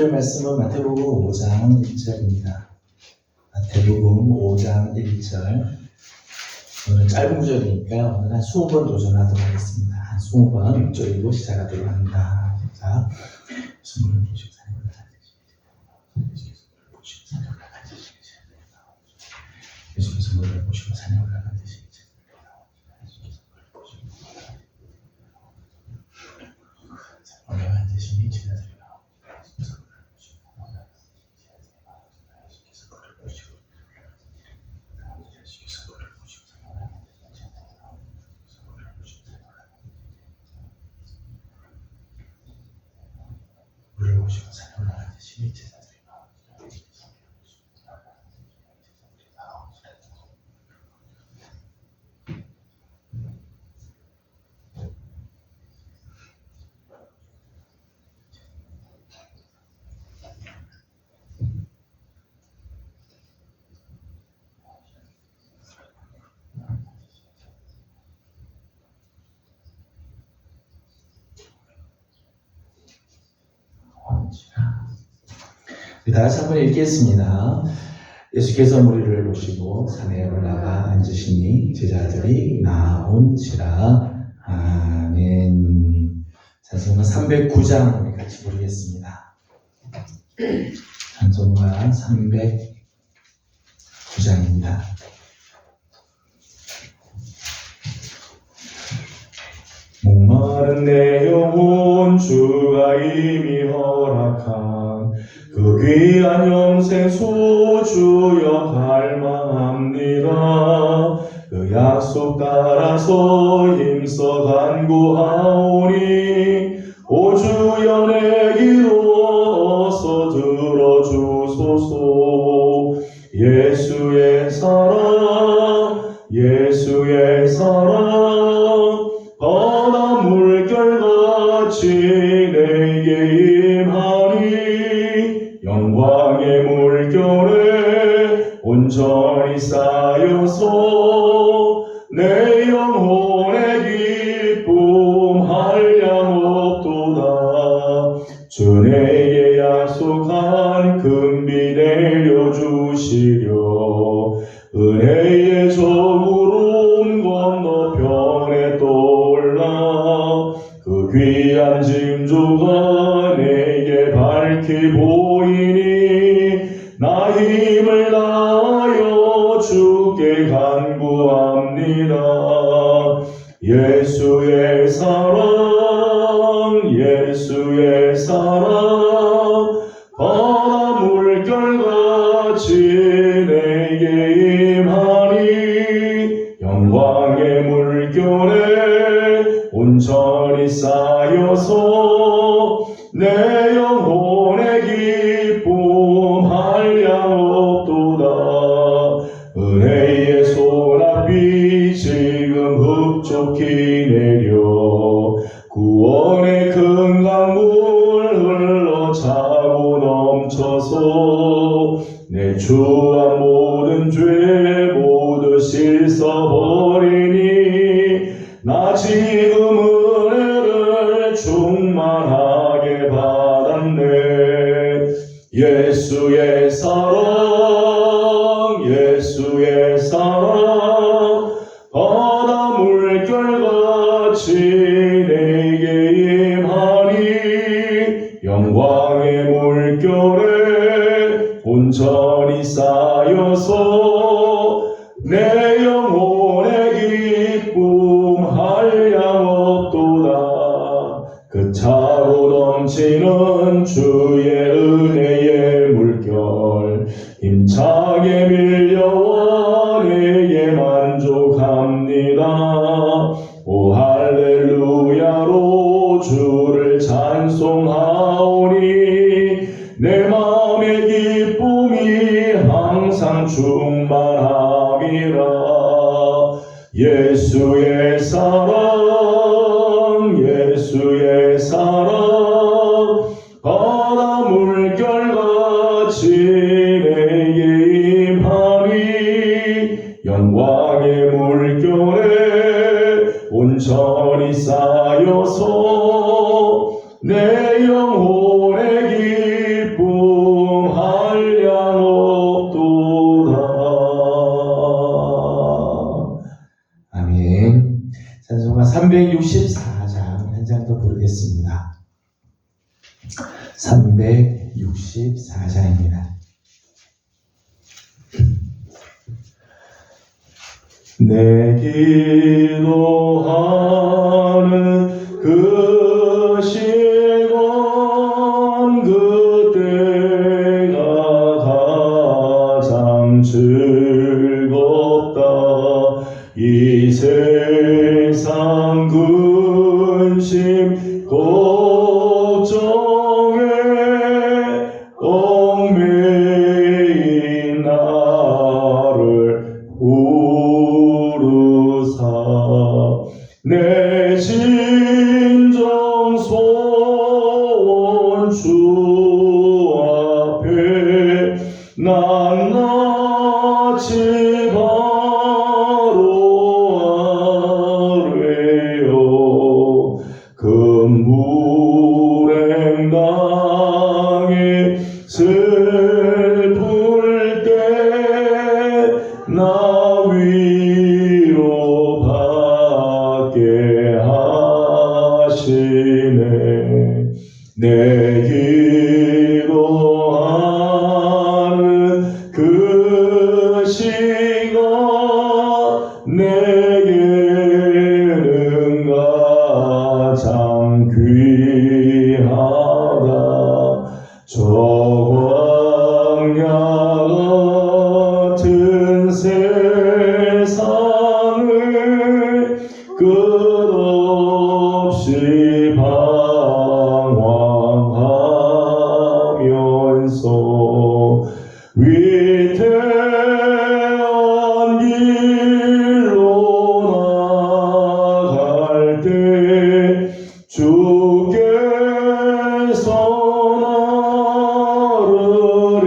주일 말씀은 마태복음 5장 1절입니다. 마태복음 5장 1절. 오늘 짧은 구절이니까 오늘 한 20번 도전하도록 하겠습니다. 한 20번 쫄리고 시작하도록 합니다. 자, 성경을 보시고 사용을 계속해서 성경을 보시고 사용을 하듯이 어려운 대신이 제자들이 물을 보시고 산에 올라가듯이 제자들이 다시 한번 읽겠습니다. 예수께서 무리를 보시고 산에 올라가 앉으시니 제자들이 나온지라. 아멘. 찬송가 309장 우리 같이 부르겠습니다. 찬송가 309장입니다. 목마른 내 영혼 주가 이미 허락한 그 귀한 영생 소주여 갈망합니다. 그 약속 따라서 힘써 간구하오니 오 주여 내 기도 어서 들어주소서. 예수의 사랑 예수의 사랑 바다 물결같이 내게 임하니 영광의 물결에 온전히 쌓여서 내 영혼의 기쁨 한량없도다. 주 내게 약속한 금비 내려주시려 은혜의 저구름 건너편에 떠올라 그 귀한 징조가 내게 밝히 보이니 나 힘을 다하여 주께 간구합니다. 예수의 사랑 예수의 사랑 바다 물결같이 내게 임하니 영광의 물결에 온전히 쌓여서 내 영혼의 기쁨 한량없도다. 은혜의 소낙비 지금 흡족히 내려 구원의 큰 강물 흘러 차고 넘쳐서 내 주와 모든 죄 모두 씻어버리니 나 지금 은혜를 충만하게 받았네. 예수의 사랑 예수의 사랑 바다 물결같이 내게 임하니 영광의 물결에 온전히 쌓여서 내 영혼의 기쁨 한량없도다. 그 차고 넘치는 주의 은혜의 물결 힘차게 밀려와 내게 만족합니다. 오 할렐루야로 주를 찬송하오니 내 마음의 기쁨이 항상 충만함이라. 예수의 사랑 예수의 사랑 바다 물결같이 내게 임하니 영광의 물결에 온전히 쌓여서 내 영혼의 기쁨 264장입니다. 내 기도하는 그 시간 그때가 가장 즐겁다. 이 세상 근심 걱정에 얽매인 나를 부르사 내 진정 소원 주 앞에 낱낱이 바로 아뢰어 금불행 당에 슬플 때 나 위로받게 하시네. 내 기도하는 그 시간 내게는 가장 귀하다. 저 광야 같은 세상을 끝없이 방황하면서 위태한 길로 나갈 때 주께서 나를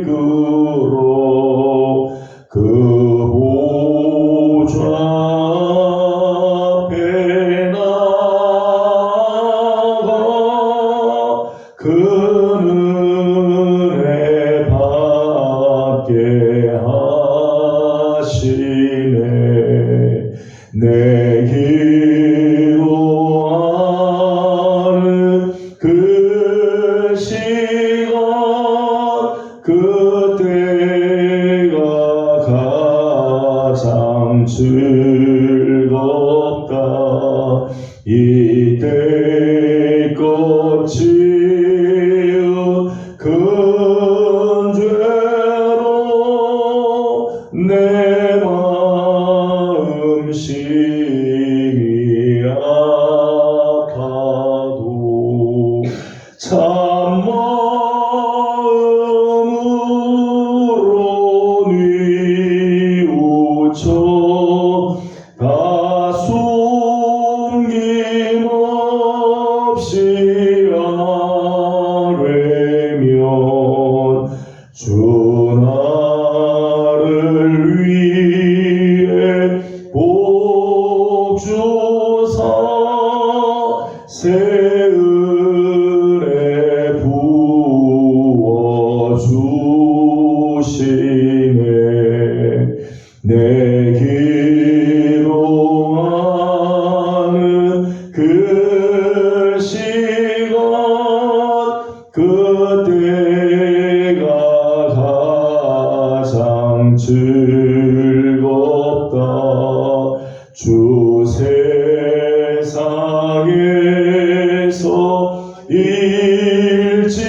이끌어 그 보좌 앞에 나가 그 은혜 받게 하시네. 내 기도하는 그 시간 그때가 가장 즐겁다. 이때껏 지은 큰 죄로 내 마음심이 아파도 참마음으로 뉘우쳐 다 숨김없이 아뢰면 주 나를 위해 복 주사 새 은혜 부어 주시네. 내 기도하는 그 시간 그때가 가장 즐겁다. 주 세상에서 일찍이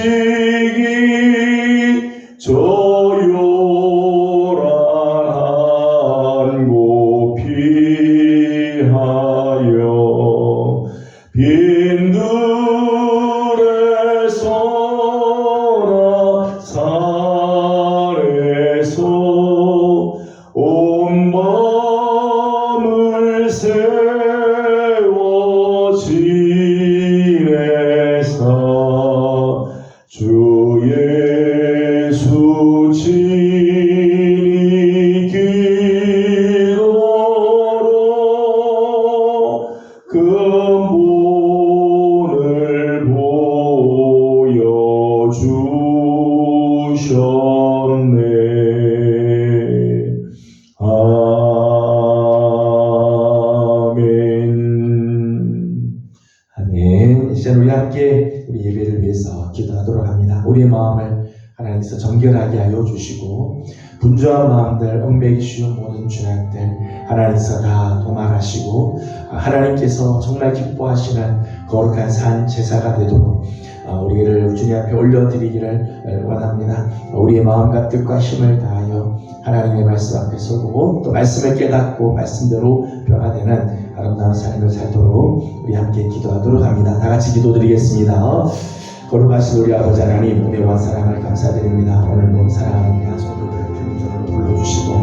저요란한 곳 피하여 빈들에서나 산에서 온 밤을 세워 지내사 주 예수 친히 기도로 근본을 보여주셨네. 아멘. 아멘. 이제 우리 함께 우리 예배를 위해서 기도하도록 기도하도록 합니다. 우리의 마음을 하나님께서 정결하게 하여 주시고 분주한 마음들, 얽매기 쉬운 모든 죄악들 하나님께서 다 도말하시고 하나님께서 정말 기뻐하시는 거룩한 산 제사가 되도록 우리를 주님 앞에 올려드리기를 원합니다. 우리의 마음과 뜻과 힘을 다하여 하나님의 말씀 앞에 서고 또 말씀을 깨닫고 말씀대로 변화되는 아름다운 삶을 살도록 우리 함께 기도하도록 합니다. 다 같이 기도드리겠습니다. 거룩하신 우리 아버지 하나님, 은혜와 사랑을 감사드립니다. 오늘도 사랑하는 귀한 성도들을 주님으로 불러주시고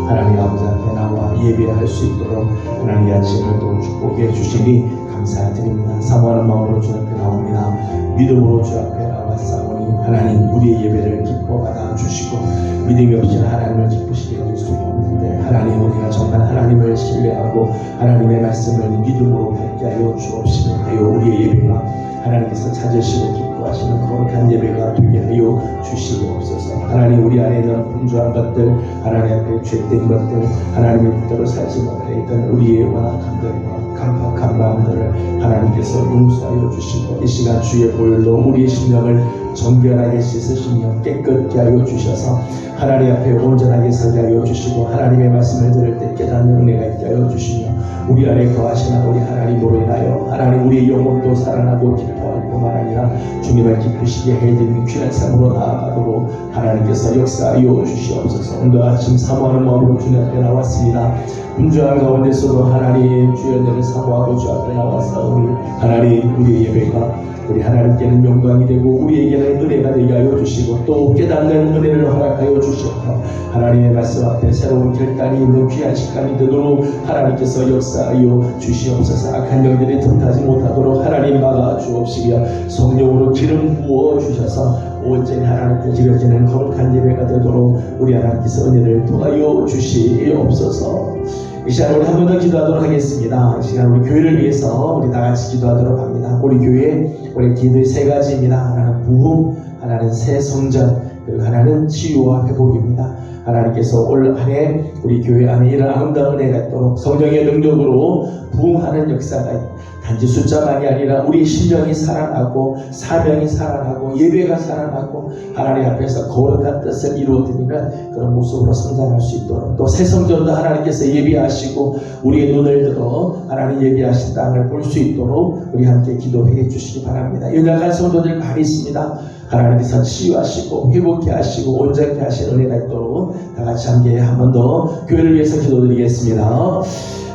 하나님 아버지 앞에 나와 예배할 수 있도록 하나님의 아침을 또 축복해 주시니 감사드립니다. 사모하는 마음으로 주 앞에 나옵니다. 믿음으로 주 앞에 나왔사오니 하나님 우리의 예배를 기뻐 받아 주시고 믿음이 없이는 하나님을 기쁘시게 해줄 수 없는데 하나님 우리가 정말 하나님을 신뢰하고 하나님의 말씀을 믿음으로 받게 하여 주옵시며 우리의 예배가 하나님께서 찾으시고 기뻐하시는 거룩한 예배가 되게 하여 주시옵소서. 하나님 우리 안에 있는 분주한 것들, 하나님 앞에 죄된 것들, 하나님의 뜻대로 살지 못하였던 우리의 완악함들과 강팍한 마음들을 하나님께서 용서하여 주시고 이 시간 주의 보혈로 우리의 심령을 정결하게 씻으시며 깨끗게 하여 주셔서 하나님 앞에 온전하게 서게 하여 주시고 하나님의 말씀을 들을 때 깨닫는 은혜가 있게 하여 주시며 우리 안에 거하시는 우리 하나님으로 인하여 하나님 우리의 영혼도 살아나고 기뻐할 뿐만 아니라 주님을 기쁘시게 해드리는 귀한 삶으로 나아가도록 하나님께서 역사하여 주시옵소서. 오늘 아침 사모하는 마음으로 주님 앞에 나왔습니다. 분주한 가운데서도 하나님 주의 은혜를 사모하고 주 앞에 나와서 하나님 우리의 예배가 우리 하나님께는 영광이 되고 우리에게는 은혜가 되게 하여 주시고 또 깨닫는 은혜를 허락하여 주시옵소서. 하나님의 말씀 앞에 새로운 결단이 있는 귀한 시간이 되도록 하나님께서 역사하여 주시옵소서. 악한 영들이 틈타지 못하도록 하나님 막아 주옵시며 성령으로 기름 부어 주셔서 온전히 하나님께 드려지는 거룩한 예배가 되도록 우리 하나님께서 은혜를 통하여 주시옵소서. 이 시간 우리 한 번 더 기도하도록 하겠습니다. 이 시간 우리 교회를 위해서 우리 다 같이 기도하도록 합니다. 우리 교회 우리 기도의 세 가지입니다. 하나는 부흥, 하나는 새 성전, 그리고 하나는 치유와 회복입니다. 하나님께서 올 한 해 우리 교회 안에 이런 아름다운 은혜가 있도록 성령의 능력으로 부흥하는 역사가 있고 단지 숫자만이 아니라 우리 심령이 살아나고 사명이 살아나고 예배가 살아나고 하나님 앞에서 거룩한 뜻을 이루어드리는 그런 모습으로 성장할 수 있도록 또 새 성전도 하나님께서 예비하시고 우리의 눈을 들어 하나님 예비하신 땅을 볼 수 있도록 우리 함께 기도해 주시기 바랍니다. 연약한 성도들 많이 있습니다. 하나님께서 치유하시고 회복케 하시고 온전케 하신 은혜가 있도록 다 같이 함께 한 번 더 교회를 위해서 기도드리겠습니다.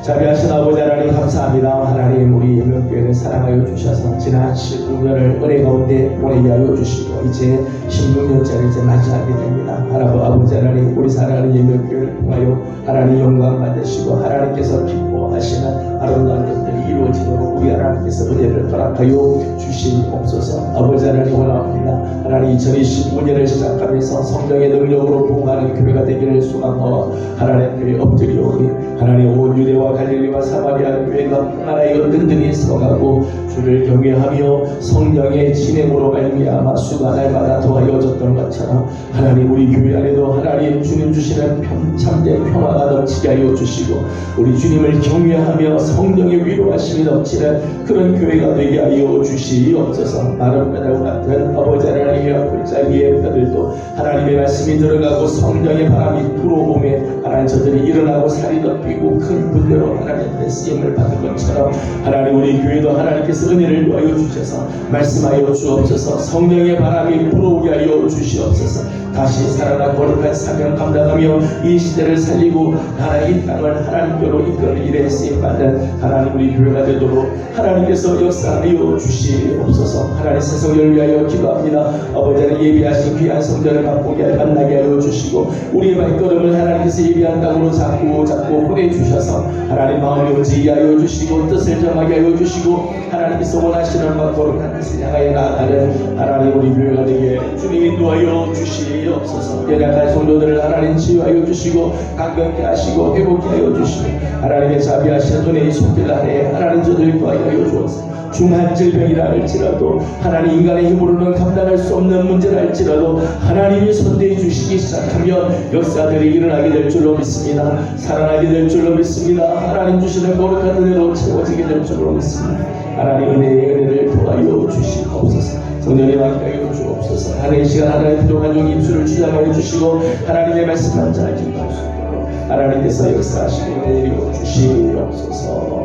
자비하신 아버지 하나님 감사합니다. 하나님 우리 예명교회를 사랑하여 주셔서 지난 16년을 은혜 가운데 보내게 하여 주시고 이제 16년째를 이제 맞이하게 됩니다. 아버지 하나님 우리 사랑하는 예명교회를 통하여 하나님 영광 받으시고 하나님께서 기뻐하시는 아름다운 것들이 이루어지도록 우리 하나님께서 은혜를 허락하여 주시옵소서. 아버지 하나님 원합니다. 하나님 2025년을 시작하면서 성령의 능력으로 부흥하는 교회가 되기를 소망하고 하나님 앞에 엎드리오니 하나님 온 유대와 갈릴리와 사마리아 교회가 하나여 든든히 서가고 주를 경외하며 성령의 진행으로 말미암아 수가 날마다 더하여졌던 것처럼 하나님 우리 교회 안에도 하나님 주님 주시는 참된 평화가 넘치게 하여 주시고 우리 주님을 경외하며 성령의 위로하심이 넘치는 그런 교회가 되게 하여 주시옵소서. 마른 뼈다귀 같은 아버지 하나님의 골짜 위에 뼈들도 하나님의 말씀이 들어가고 성령의 바람이 불어오매 하나님 저들이 일어나고 살이 덮이고 큰 분대로 하나님의 쓰임을 받은 것처럼 하나님 우리 교회도 하나님께서 은혜를 도하여 주셔서 말씀하여 주옵소서. 성령의 바람이 불어오게 하여 주시옵소서. 다시 살아나 거룩한 사명 감당하며 이 시대를 살리고 하나님 이 땅을 하나님께로 이끄는 일에 쓰임받는 하나님 우리 교회가 되도록 하나님께서 역사하여 주시옵소서. 하나님 새 성전을 위하여 기도합니다. 아버지 하나님 예비하신 귀한 성전을 맛보게 만나게 하여 주시고 우리의 발걸음을 하나님께서 예비한 땅으로 자꾸 보내주셔서 하나님 마음이 움직이게 하여 주시고 뜻을 정하게 하여 주시고 하나님께서 원하시는 바 거룩한 뜻을 향하여 나아가는 하나님 우리 교회가 되게 주님 인도하여 주시옵소서. 연약한 성도들을 하나님 치유하여 주시고 강건케 하시고 회복케 하여 주시고 하나님의 자비하신 은혜의 손길 안에 하나님 저들을 구하여 주옵소서. 중한 질병이라 할지라도 하나님 인간의 힘으로는 감당할 수 없는 문제라 할지라도 하나님이 손대해 주시기 시작하면 역사들이 일어나게 될 줄로 믿습니다. 살아나게 될 줄로 믿습니다. 하나님 주시는 거룩한 은혜로 채워지게 될 줄로 믿습니다. 하나님 은혜의 은혜를 도와여 주시옵소서. 성령님 함께하여 주옵소서. 하나님 이 시간 하나님 부족한 종 입술을 주장하여 주시고 하나님의 말씀만 잘 기도할 수 있도록 하나님께서 역사하시고 내려 주시옵소서.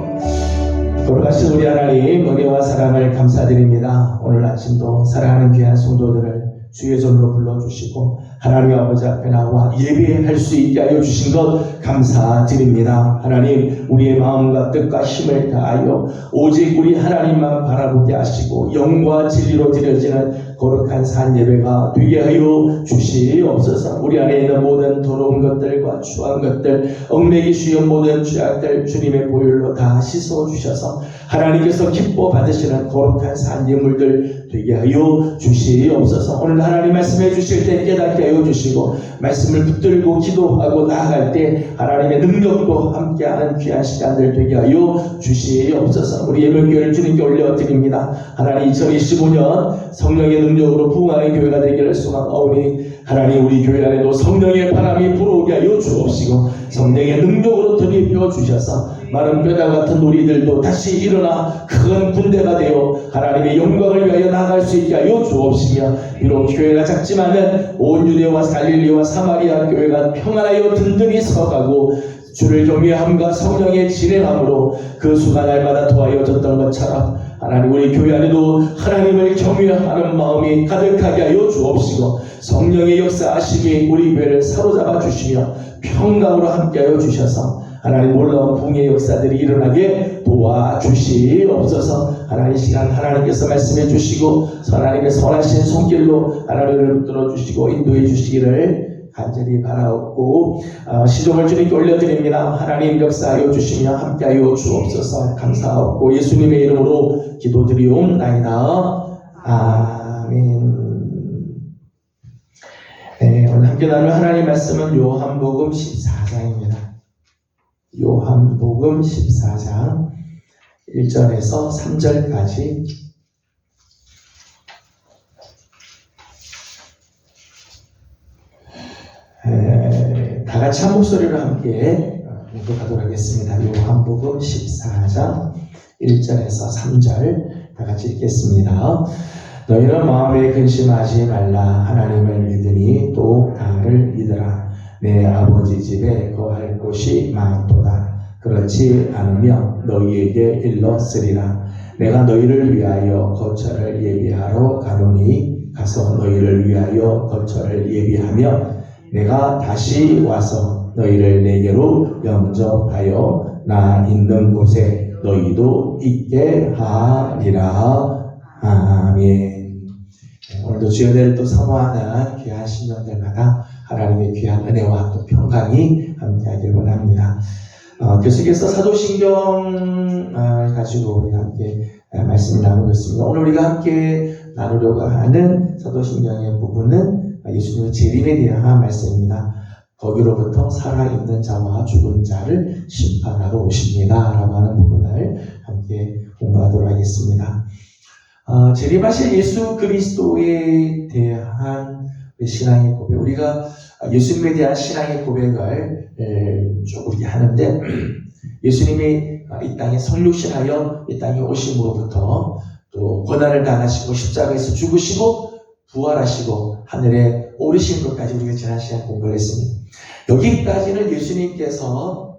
돌아가신 우리 하나님 은혜와 사랑을 감사드립니다. 오늘 아침도 사랑하는 귀한 성도들을 주의 전으로 불러주시고 하나님 아버지 앞에 나와 예배할 수 있게 하여 주신 것 감사드립니다. 하나님 우리의 마음과 뜻과 힘을 다하여 오직 우리 하나님만 바라보게 하시고 영과 진리로 드려지는 거룩한 산 예배가 되게 하여 주시옵소서. 우리 안에 있는 모든 더러운 것들과 추한 것들, 얽매기 쉬운 모든 죄악들 주님의 보혈로 다 씻어 주셔서 하나님께서 기뻐 받으시는 거룩한 산 예물들 되게 하여 주시옵소서. 오늘 하나님 말씀해 주실 때 깨닫게 하여 주시고 말씀을 붙들고 기도하고 나아갈 때 하나님의 능력도 함께하는 귀한 시간들 되게 하여 주시옵소서. 우리 예배교회를 주님께 올려드립니다. 하나님 2025년 성령의 능력으로 부흥하는 교회가 되기를 소망하오니 하나님 우리 교회 안에도 성령의 바람이 불어오게 하여 주옵시고 성령의 능력으로 드리워 주셔서 마른 뼈다 같은 우리들도 다시 일어나 큰 군대가 되어 하나님의 영광을 위하여 나아갈 수 있게 하여 주옵시며 비록 교회가 작지만은 온 유대와 갈릴리와 사마리아 교회가 평안하여 든든히 서가고 주를 경외함과 성령의 진행함으로 그 수가 날마다 도와여졌던 것처럼 하나님 우리 교회 안에도 하나님을 경외하는 마음이 가득하게 하여 주옵시고 성령의 역사하심이 우리 교회를 사로잡아 주시며 평강으로 함께하여 주셔서 하나님 놀라운 부흥의 역사들이 일어나게 도와주시옵소서. 하나님 시간 하나님께서 말씀해 주시고 하나님의 선하신 손길로 하나님을 붙들어 주시고 인도해 주시기를 간절히 바라옵고 시종을 주님께 올려드립니다. 하나님 역사하여 주시며 함께하여 주옵소서. 감사하옵고 예수님의 이름으로 기도드리옵나이다. 아멘. 네, 오늘 함께 나눌 하나님 말씀은 요한복음 14장입니다. 요한복음 14장 1절에서 3절까지 다 같이 한 목소리로 함께 공독하도록 하겠습니다. 요한복음 14장 1절에서 3절 다 같이 읽겠습니다. 너희는 마음에 근심하지 말라. 하나님을 믿으니 또 나를 믿으라. 내 아버지 집에 거할 곳이 많도다. 그렇지 않으면 너희에게 일렀으리라. 내가 너희를 위하여 거처를 예비하러 가노니 가서 너희를 위하여 거처를 예비하며 내가 다시 와서 너희를 내게로 영접하여 나 있는 곳에 너희도 있게 하리라. 아멘. 오늘도 주여를 또 사모하는 귀한 신령들마다 하나님의 귀한 은혜와 또 평강이 함께하길 원합니다. 계속해서 사도신경 가지고 우리가 함께 말씀을 나누고 있습니다. 오늘 우리가 함께 나누려고 하는 사도신경의 부분은 예수님의 재림에 대한 말씀입니다. 거기로부터 살아있는 자와 죽은 자를 심판하러 오십니다 라고 하는 부분을 함께 공부하도록 하겠습니다. 재림하실 예수 그리스도에 대한 신앙의 고백, 우리가 예수님에 대한 신앙의 고백을 쭉 우리 하는데 예수님이 이 땅에 성육신하여 이 땅에 오심으로부터 또 고난을 당하시고 십자가에서 죽으시고 부활하시고 하늘에 오르신 것까지 우리가 지난 시간 공부를 했습니다. 여기까지는 예수님께서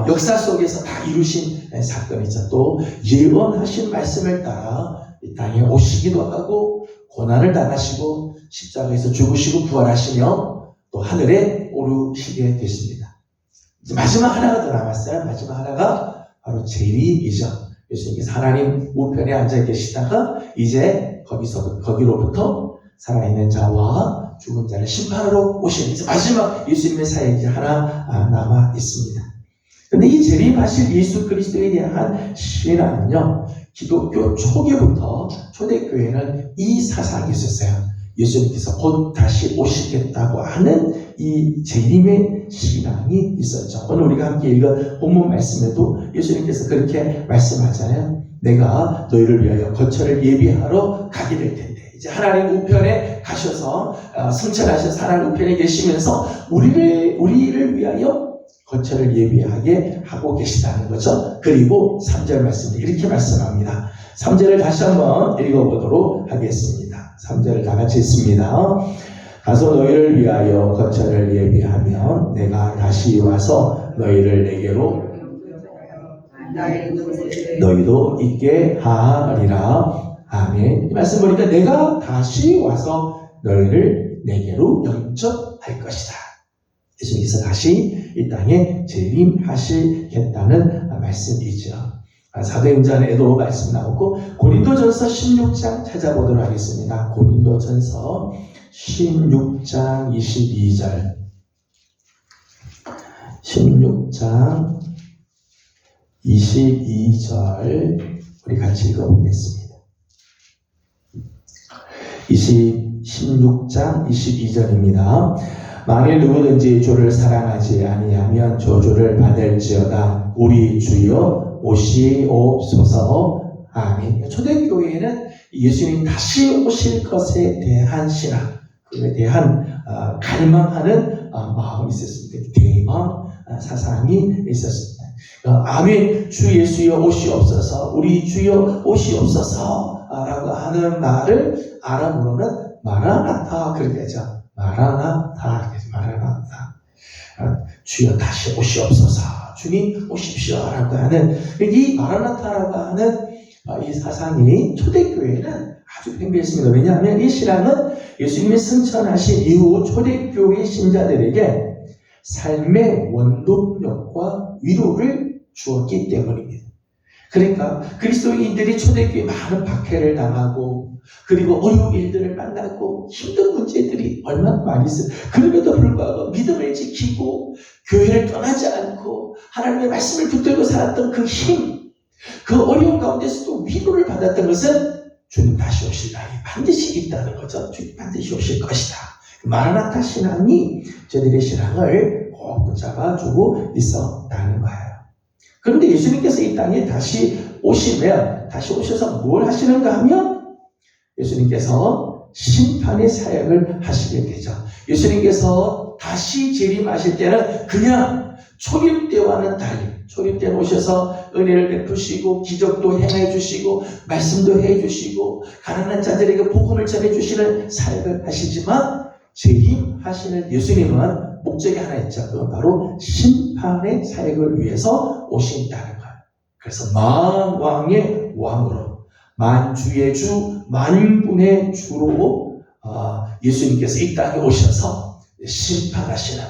역사 속에서 다 이루신 사건이죠. 또 예언하신 말씀을 따라 이 땅에 오시기도 하고 고난을 당하시고 십자가에서 죽으시고 부활하시며 또 하늘에 오르시게 됐습니다. 이제 마지막 하나가 더 남았어요. 마지막 하나가 바로 재림이죠. 예수님께서 하나님 우편에 앉아 계시다가 이제 거기로부터 살아있는 자와 죽은 자를 심판하러 오시는 이제 마지막 예수님의 사역이 하나 남아 있습니다. 그런데 이 재림하실 예수 그리스도에 대한 신앙은요, 기독교 초기부터 초대교회는 이 사상이 있었어요. 예수님께서 곧 다시 오시겠다고 하는 이 재림의 신앙이 있었죠. 오늘 우리가 함께 읽은 본문 말씀에도 예수님께서 그렇게 말씀하잖아요. 내가 너희를 위하여 거처를 예비하러 가게 될 텐데, 이제 하나님 우편에 가셔서 승천하셔서 하나님 우편에 계시면서 우리를 위하여 거처를 예비하게 하고 계시다는 거죠. 그리고 3절 말씀이 이렇게 말씀합니다. 3절을 다시 한번 읽어보도록 하겠습니다. 3절을 다 같이 읽습니다. 가서 너희를 위하여 거처를 예비하면 내가 다시 와서 너희를 내게로 너희도 있게 하리라. 아멘. 이 말씀 보니까 내가 다시 와서 너희를 내게로 영접할 것이다. 예수님께서 다시 이 땅에 재림하시겠다는 말씀이죠. 사도행전에도 말씀 나오고 고린도전서 16장 찾아보도록 하겠습니다. 고린도전서 16장 22절 16장 22절 우리 같이 읽어보겠습니다. 16장 22절입니다. 만일 누구든지 주를 사랑하지 아니하면 저주를 받을지어다. 우리 주여 오시옵소서. 아멘. 초대교회에는 예수님 다시 오실 것에 대한 신앙, 그에 대한 갈망하는 마음이 있었습니다. 대망 사상이 있었습니다. 아멘. 주 예수여 오시옵소서. 우리 주여 오시옵소서 라고 하는 말을 아람어로는 마라나타 그렇게 하죠. 마라나타, 주여 다시 오시옵소서, 주님 오십시오 라고 하는 이 마라나타라고 하는 이 사상이 초대교회는 아주 팽배했습니다. 왜냐하면 이 신앙은 예수님이 승천하신 이후 초대교회 신자들에게 삶의 원동력과 위로를 주었기 때문입니다. 그러니까 그리스도인들이 초대교회에 많은 박해를 당하고 그리고 어려운 일들을 만나고 힘든 문제들이 얼마나 많이 있어요. 그럼에도 불구하고 믿음을 지키고 교회를 떠나지 않고 하나님의 말씀을 붙들고 살았던 그 힘, 그 어려운 가운데서도 위로를 받았던 것은 주님 다시 오실 날이 반드시 있다는 거죠. 주님 반드시 오실 것이다. 마라나타 신앙이 저들의 신앙을 꼭 붙잡아주고 있었다는 거예요. 그런데 예수님께서 이 땅에 다시 오시면, 다시 오셔서 뭘 하시는가 하면 예수님께서 심판의 사역을 하시게 되죠. 예수님께서 다시 재림하실 때는 그냥 초림 때와는 달리, 초림 때는 오셔서 은혜를 베푸시고 기적도 행해 주시고 말씀도 해 주시고 가난한 자들에게 복음을 전해 주시는 사역을 하시지만 재림하시는 예수님은 목적이 하나 있죠. 그건 바로 심판의 사역을 위해서 오신다는 거예요. 그래서 만왕의 왕으로, 만주의 주, 만군의 주로 예수님께서 이 땅에 오셔서 심판하시는,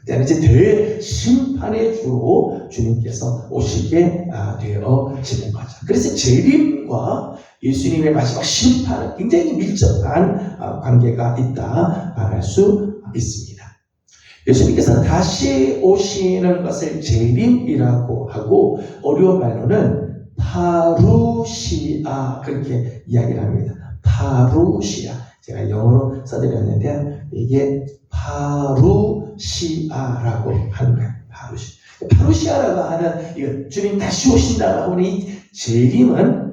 그때는 이제 대심판의 주로 주님께서 오시게 되어지는 거죠. 그래서 재림과 예수님의 마지막 심판은 굉장히 밀접한 관계가 있다 말할 수 있습니다. 예수님께서 다시 오시는 것을 재림이라고 하고 어려운 말로는 파루시아 그렇게 이야기를 합니다. 파루시아. 제가 영어로 써드렸는데 이게 파루시아라고 하는 거예요. 파루시아라고 하는 이거 주님 다시 오신다고 하는 이 재림은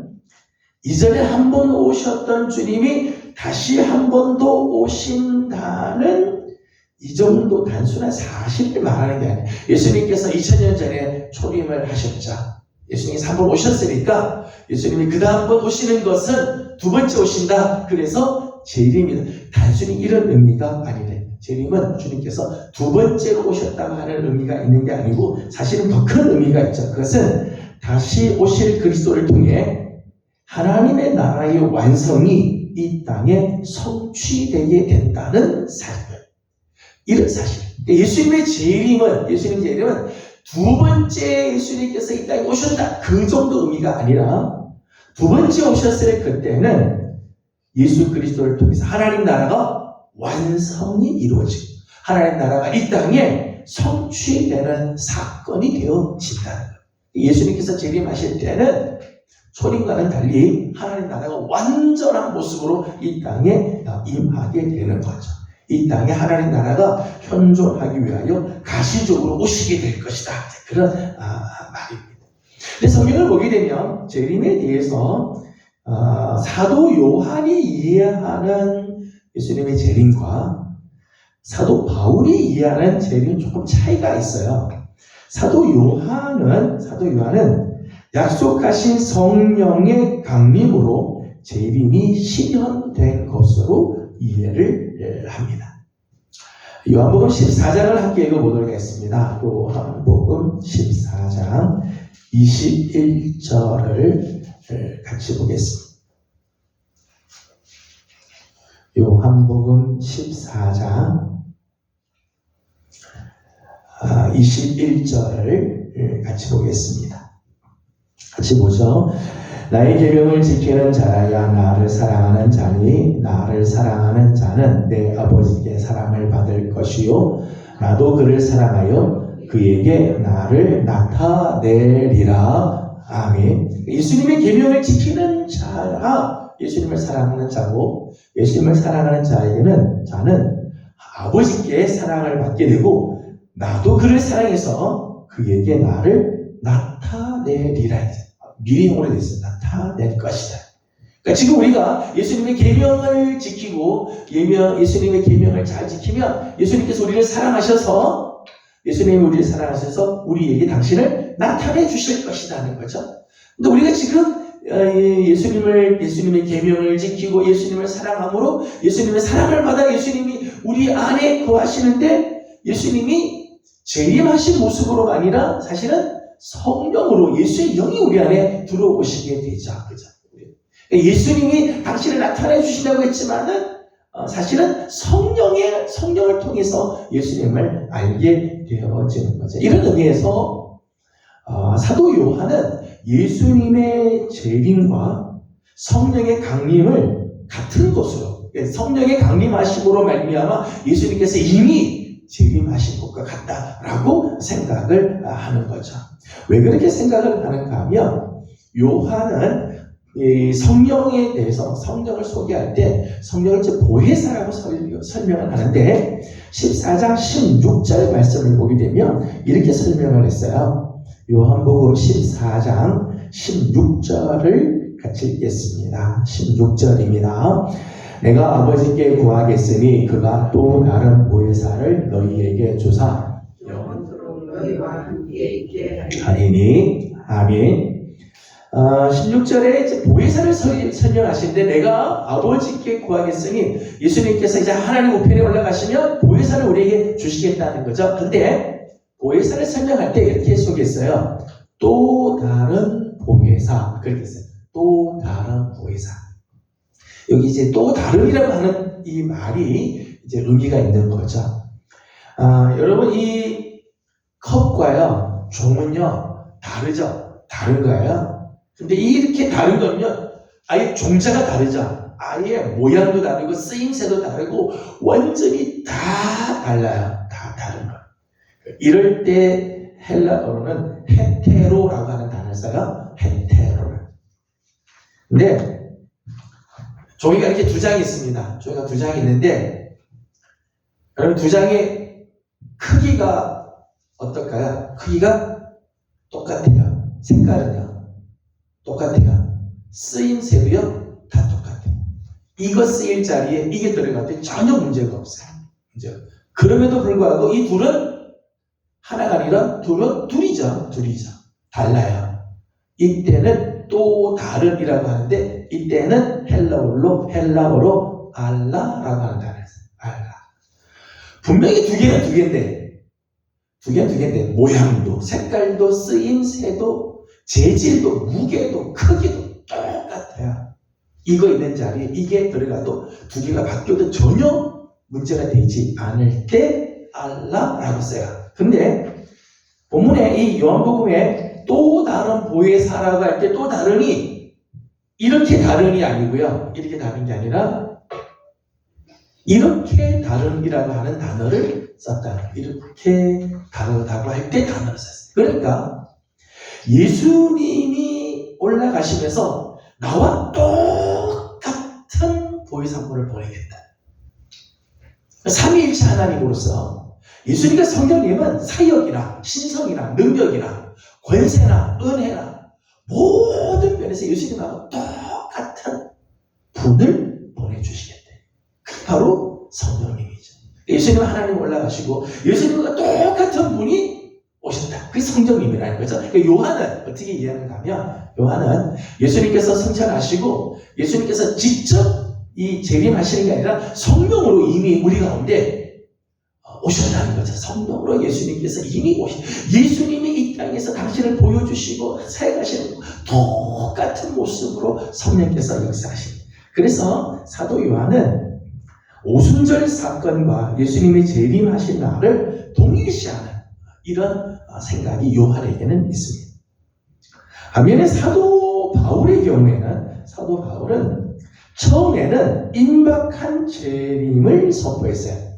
이전에 한 번 오셨던 주님이 다시 한 번 더 오신다는 이 정도 단순한 사실을 말하는 게 아니에요. 예수님께서 2000년 전에 초림을 하셨죠. 예수님이 3번 오셨으니까 예수님이 그 다음번 오시는 것은 두 번째 오신다. 그래서 재림이다. 단순히 이런 의미가 아니래. 재림은 주님께서 두 번째로 오셨다고 하는 의미가 있는 게 아니고 사실은 더 큰 의미가 있죠. 그것은 다시 오실 그리스도를 통해 하나님의 나라의 완성이 이 땅에 성취되게 된다는 사실. 이런 사실. 예수님의 재림은 두 번째 예수님께서 이 땅에 오셨다. 그 정도 의미가 아니라 두 번째 오셨을 그때는 예수 그리스도를 통해서 하나님 나라가 완성이 이루어지고 하나님 나라가 이 땅에 성취되는 사건이 되어진다는 거예요. 예수님께서 재림하실 때는 초림과는 달리 하나님 나라가 완전한 모습으로 이 땅에 임하게 되는 거죠. 이 땅에 하나님 나라가 현존하기 위하여 가시적으로 오시게 될 것이다. 그런 말입니다. 근데 성경을 보게 되면 재림에 대해서 사도 요한이 이해하는 예수님의 재림과 사도 바울이 이해하는 재림은 조금 차이가 있어요. 사도 요한은 약속하신 성령의 강림으로 재림이 실현된 것으로 이해를 합니다. 요한복음 14장을 함께 읽어보도록 하겠습니다. 요한복음 14장 21절을 같이 보겠습니다. 요한복음 14장 21절을 같이 보겠습니다. 같이 보죠. 나의 계명을 지키는 자라야 나를 사랑하는 자니 나를 사랑하는 자는 내 아버지께 사랑을 받을 것이요 나도 그를 사랑하여 그에게 나를 나타내리라. 아멘. 예수님의 계명을 지키는 자라 예수님을 사랑하는 자고, 예수님을 사랑하는 자는 아버지께 사랑을 받게 되고 나도 그를 사랑해서 그에게 나를 나타내리라. 미래형으로 되어 있어요. 나타낼 것이다. 그러니까 지금 우리가 예수님의 계명을 지키고 예수님의 계명을 잘 지키면 예수님께서 우리를 사랑하셔서 우리에게 당신을 나타내 주실 것이라는 거죠. 근데 우리가 지금 예수님의 계명을 지키고 예수님을 사랑함으로 예수님의 사랑을 받아 예수님이 우리 안에 거하시는데 예수님이 재림하신 모습으로가 아니라 사실은 성령으로 예수의 영이 우리 안에 들어오시게 되죠. 그죠? 예수님이 당신을 나타내 주신다고 했지만은 사실은 성령을 통해서 예수님을 알게 되어지는 거죠. 이런 의미에서 사도 요한은 예수님의 재림과 성령의 강림을 같은 것으로, 성령의 강림하심으로 말미암아 예수님께서 이미 재림하신 것과 같다라고 생각을 하는 거죠. 왜 그렇게 생각을 하는가 하면 요한은 이 성령에 대해서 성령을 소개할 때 성령을 보혜사라고 설명을 하는데 14장 16절 말씀을 보게 되면 이렇게 설명을 했어요. 요한복음 14장 16절을 같이 읽겠습니다. 16절입니다. 내가 아버지께 구하겠으니 그가 또 다른 보혜사를 너희에게 주사 영원토록 너희와 함께 있게 하리니. 아멘. 16절에 보혜사를 설명하시는데 내가 아버지께 구하겠으니 예수님께서 이제 하나님 우편에 올라가시면 보혜사를 우리에게 주시겠다는 거죠. 근데 보혜사를 설명할 때 이렇게 소개했어요. 또 다른 보혜사. 그렇게 했어요. 또 다른 보혜사. 여기 이제 또 다른이라고 하는 이 말이 이제 의미가 있는 거죠. 여러분 이 컵과요 종은요 다르죠. 다른 거예요. 근데 이렇게 다른 거는요 아예 종자가 다르죠. 아예 모양도 다르고 쓰임새도 다르고 완전히 다 달라요. 다 다른 거. 이럴 때 헬라어로는 헤테로라고 하는 단어를 써요. 헤테로. 근데 종이가 이렇게 두 장이 있습니다. 종이가 두 장이 있는데 여러분 두 장의 크기가 어떨까요? 크기가 똑같아요. 색깔은요 똑같아요. 쓰임새도요 다 똑같아요. 이거 쓰일 자리에 이게 들어갈 때 전혀 문제가 없어요. 그럼에도 불구하고 이 둘은 하나가 아니라 둘이죠. 달라요. 이때는 또 다른이라고 하는데 이때는 헬라어로 알라라고 하는 단어였어요. 알라. 분명히 두 개인데 모양도 색깔도 쓰임새도 재질도 무게도 크기도 똑같아요. 이거 있는 자리에 이게 들어가도 두 개가 바뀌어도 전혀 문제가 되지 않을 때 알라라고 써요. 근데 본문에 이 요한복음에 또 다른 보혜사라고 할 때 또 다른이 이렇게 다른이 아니고요. 이렇게 다른 게 아니라 이렇게 다른이라고 하는 단어를 썼다. 이렇게 다르다고 할 때 단어를 썼어요. 그러니까 예수님이 올라가시면서 나와 똑같은 보혜사분을 보내겠다. 삼위일체 하나님으로서 예수님과 성령님은 사역이나 신성이나 능력이나 권세나 은혜나 모든 면에서 예수님하고 똑같은 분을 보내주시겠대. 그게 바로 성령님이죠. 예수님은 하나님 올라가시고 예수님과 똑같은 분이 오셨다. 그게 성령님이라는 거죠. 그러니까 요한은 어떻게 이해하는가 하면, 요한은 예수님께서 승천하시고 예수님께서 직접 이 재림하시는 게 아니라 성령으로 이미 우리 가운데 오셨다는 거죠. 성령으로 예수님께서 이미 예수님이 이 땅에서 당신을 보여주시고 사역하시는 똑같은 모습으로 성령께서 역사하십니다. 그래서 사도 요한은 오순절 사건과 예수님이 재림하신 날을 동일시하는 이런 생각이 요한에게는 있습니다. 반면에 사도 바울의 경우에는, 사도 바울은 처음에는 임박한 재림을 선포했어요.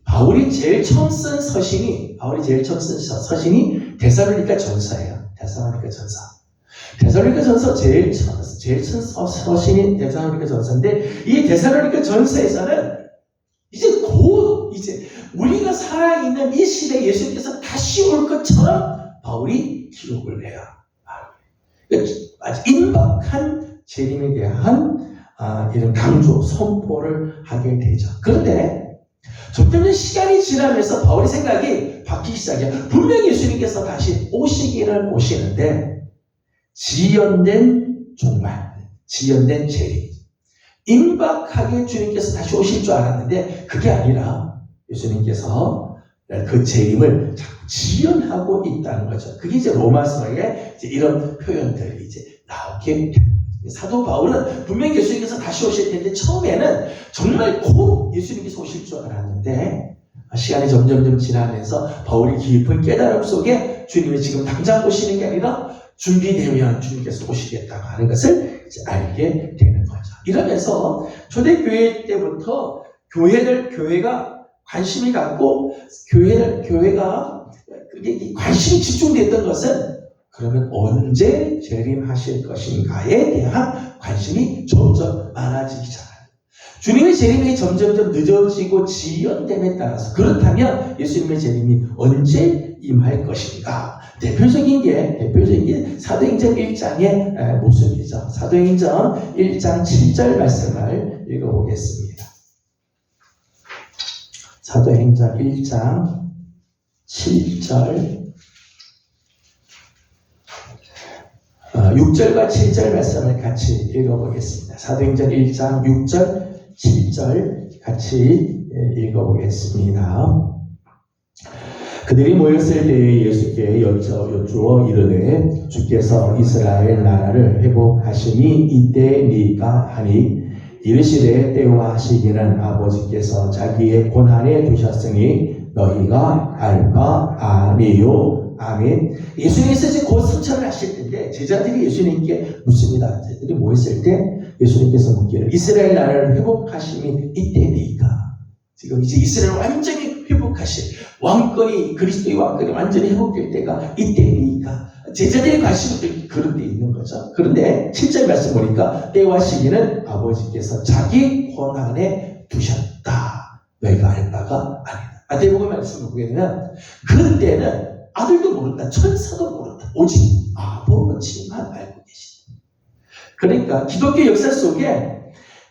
바울이 제일 처음 쓴 서신이 데살로니가 전서예요. 데살로니가 전서. 데살로니가 전서 제일 첫 서신이 데살로니가 전서인데, 이 데살로니가 전서에서는 이제 우리가 살아있는 이 시대에 예수님께서 다시 올 것처럼 바울이 기록을 해요. 아주 임박한 재림에 대한 이런 강조, 선포를 하게 되죠. 그런데 점점 시간이 지나면서 바울의 생각이 바뀌기 시작해요. 분명히 예수님께서 다시 오시기는 오시는데 지연된 종말, 지연된 재림, 임박하게 주님께서 다시 오실 줄 알았는데 그게 아니라 예수님께서 그 재림을 자꾸 지연하고 있다는 거죠. 그게 이제 로마서에 이제 이런 표현들이 이제 나오게 됩니다. 사도 바울은 분명히 예수님께서 다시 오실 텐데 처음에는 정말 곧 예수님께서 오실 줄 알았는데 시간이 점점 지나면서 바울이 깊은 깨달음 속에 주님이 지금 당장 오시는 게 아니라 준비되면 주님께서 오시겠다고 하는 것을 이제 알게 되는 거죠. 이러면서 초대교회 때부터 교회가 관심이 갖고 교회가 관심이 집중됐던 것은 그러면 언제 재림하실 것인가에 대한 관심이 점점 많아지기 시작합니다. 주님의 재림이 점점 늦어지고 지연됨에 따라서 그렇다면 예수님의 재림이 언제 임할 것인가? 대표적인 게 사도행전 1장의 모습이죠. 사도행전 1장 7절 말씀을 읽어보겠습니다. 사도행전 1장 7절 6절과 7절 말씀을 같이 읽어보겠습니다. 사도행전 1장 6절 7절 같이 읽어보겠습니다. 그들이 모였을 때에 예수께 여쭈어 이르되 주께서 이스라엘 나라를 회복하시니 이때니까 하니 이르시되 때와 시기는 아버지께서 자기의 권한에 두셨으니 너희가 알 바 아니요. 아멘. 예수님께서 이제 곧 승천을 하실 텐데 제자들이 예수님께 묻습니다. 제자들이 모였을 때 예수님께서 묻기를 이스라엘 나라를 회복하심이 이때니까. 지금 이제 이스라엘 완전히 회복하실 왕권이 그리스도의 왕권이 완전히 회복될 때가 이때니까. 제자들의 관심은 그런 데 있는 거죠. 그런데 7절 말씀 보니까 때와 시기는 아버지께서 자기 권한에 두셨다. 너희가 알 바가 아니다. 마태복음 말씀을 보게 되면 그때는 아들도 모른다. 천사도 모른다. 오직 아버지만 알고 계신다. 그러니까 기독교 역사 속에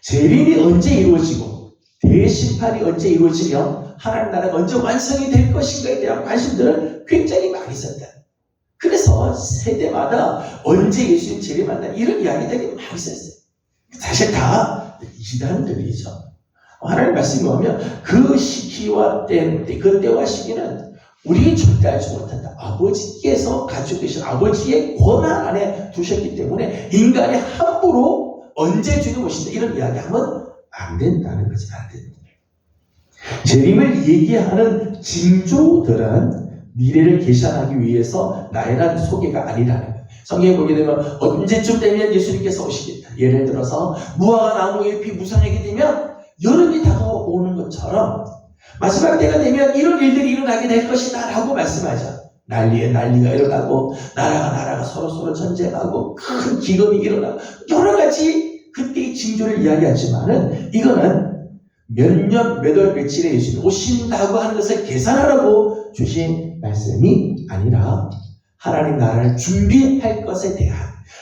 재림이 언제 이루어지고 대심판이 언제 이루어지며 하나님 나라가 언제 완성이 될 것인가에 대한 관심들은 굉장히 많이 있었다. 그래서 세대마다 언제 예수님 재림한다 이런 이야기들이 많이 있었어요. 사실 다 이단들이죠. 하나님 말씀이 오면 그 시기와 그 때와 시기는 우리는 절대 알지 못한다. 아버지께서 가지고 계신 아버지의 권한 안에 두셨기 때문에 인간이 함부로 언제 주님 오신다 이런 이야기하면 안 된다는 거지. 안 된다. 재림을 얘기하는 징조들은 미래를 계산하기 위해서 나열한 소개가 아니라는 거예요. 성경에 보게 되면 언제쯤 되면 예수님께서 오시겠다. 예를 들어서 무화과 나무 잎이 무성하게 되면 여름이 다가오는 것처럼 마지막 때가 되면 이런 일들이 일어나게 될 것이다 라고 말씀하죠. 난리가 일어나고 나라가 서로 전쟁하고 큰 기근이 일어나고 여러 가지 그때의 징조를 이야기하지만은 이거는 몇 년, 몇 월, 며칠에 예수님 오신다고 하는 것을 계산하라고 주신 말씀이 아니라 하나님 나라를 준비할 것에 대한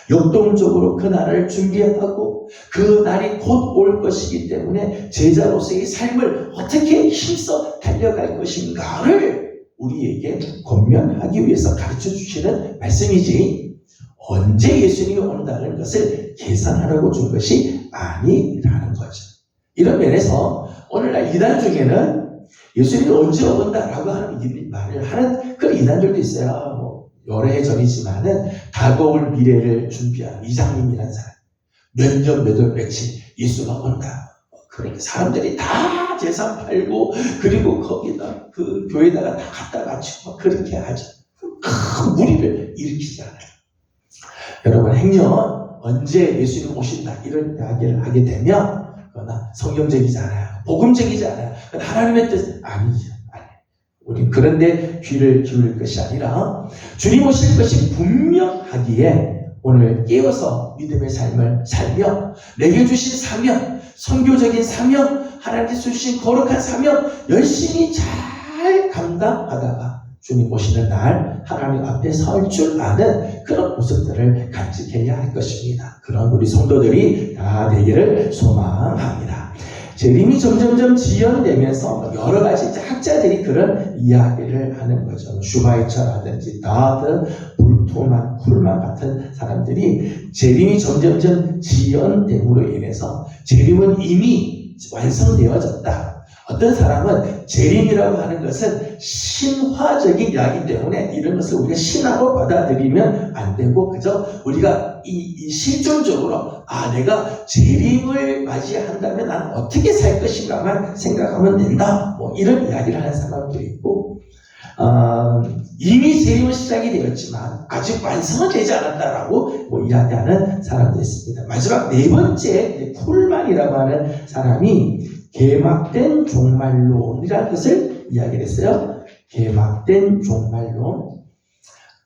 역동적으로 그 나라를 준비하고 그 날이 곧 올 것이기 때문에 제자로서의 삶을 어떻게 힘써 달려갈 것인가를 우리에게 권면하기 위해서 가르쳐 주시는 말씀이지 언제 예수님이 온다는 것을 계산하라고 준 것이 아니라는 거죠. 이런 면에서 오늘날 이단 중에는 예수님이 언제 온다라고 하는 말을 하는 그런 이단들도 있어요. 뭐 여러 해 전이지만은 다가올 미래를 준비한 이장님이라는 사람, 몇 년, 몇 월, 며칠 예수가 온다. 그러니까 사람들이 다 재산 팔고 그리고 거기다 그 교회에다가 다 갖다 바치고 그렇게 하죠. 큰 무리를 일으키잖아요. 여러분 행년 언제 예수님 오신다 이런 이야기를 하게 되면 그러나 성경적이지 않아요. 복음적이지 않아요. 하나님의 뜻 아니죠. 우리 그런데 귀를 기울일 것이 아니라 주님 오실 것이 분명하기에 오늘 깨어서 믿음의 삶을 살며 내게 주신 사명, 선교적인 사명, 하나님께서 주신 거룩한 사명 열심히 잘 감당하다가 주님 오시는 날 하나님 앞에 설 줄 아는 그런 모습들을 간직해야 할 것입니다. 그런 우리 성도들이 다 되기를 소망합니다. 재림이 점점점 지연되면서 여러 가지 학자들이 그런 이야기를 하는 거죠. 슈바이처라든지 다드, 불토만, 쿨만 같은 사람들이 재림이 점점점 지연됨으로 인해서 재림은 이미 완성되어졌다. 어떤 사람은 재림이라고 하는 것은 신화적인 이야기 때문에 이런 것을 우리가 신화로 받아들이면 안 되고 그저 우리가 이 실존적으로 내가 재림을 맞이한다면 나는 어떻게 살 것인가만 생각하면 된다. 뭐 이런 이야기를 하는 사람도 있고 이미 재림은 시작이 되었지만 아직 완성은 되지 않았다라고 뭐 이야기하는 사람도 있습니다. 마지막 네 번째 쿨만이라고 하는 사람이 개막된 종말론이라는 것을 이야기를 했어요. 개막된 종말론.